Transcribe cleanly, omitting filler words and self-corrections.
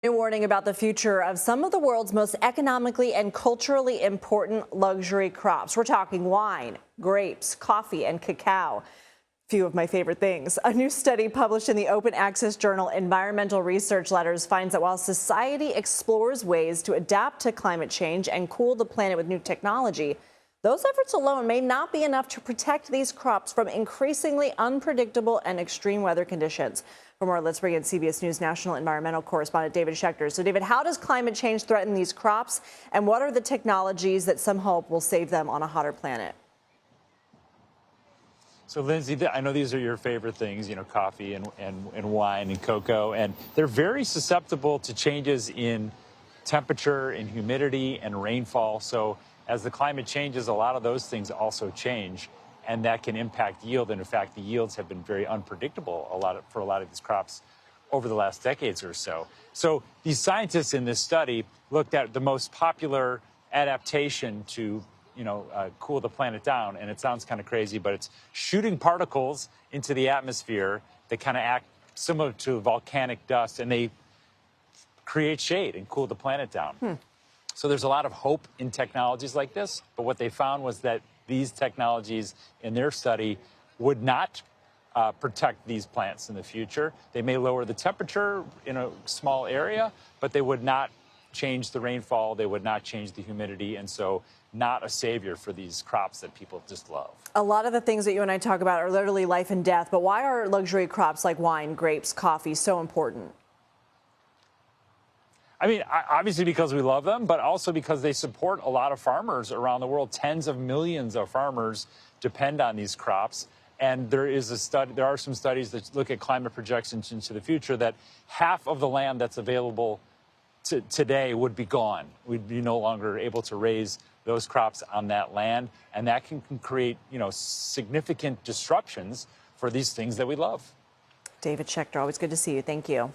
A warning about the future of some of the world's most economically and culturally important luxury crops. We're talking wine, grapes, coffee, and cacao. Few of my favorite things. A new study published in the open access journal Environmental Research Letters finds that while society explores ways to adapt to climate change and cool the planet with new technology, those efforts alone may not be enough to protect these crops from increasingly unpredictable and extreme weather conditions. For more, let's bring in CBS News national environmental correspondent David Schechter. So, David, how does climate change threaten these crops, and what are the technologies that some hope will save them on a hotter planet? So, Lindsay, I know these are your favorite things, coffee and wine and cocoa, and they're very susceptible to changes in temperature, in humidity, and rainfall. So as the climate changes, a lot of those things also change, and that can impact yield. And in fact, the yields have been very unpredictable for a lot of these crops over the last decades or so. So these scientists in this study looked at the most popular adaptation to cool the planet down. And it sounds kind of crazy, but it's shooting particles into the atmosphere that kind of act similar to volcanic dust, and they create shade and cool the planet down. So there's a lot of hope in technologies like this, but what they found was that these technologies in their study would not protect these plants in the future. They may lower the temperature in a small area, but they would not change the rainfall, they would not change the humidity, and so not a savior for these crops that people just love. A lot of the things that you and I talk about are literally life and death, but why are luxury crops like wine, grapes, coffee so important? I mean, obviously because we love them, but also because they support a lot of farmers around the world. Tens of millions of farmers depend on these crops. And there are some studies that look at climate projections into the future that half of the land that's available today would be gone. We'd be no longer able to raise those crops on that land. And that can create, significant disruptions for these things that we love. David Schechter, always good to see you. Thank you.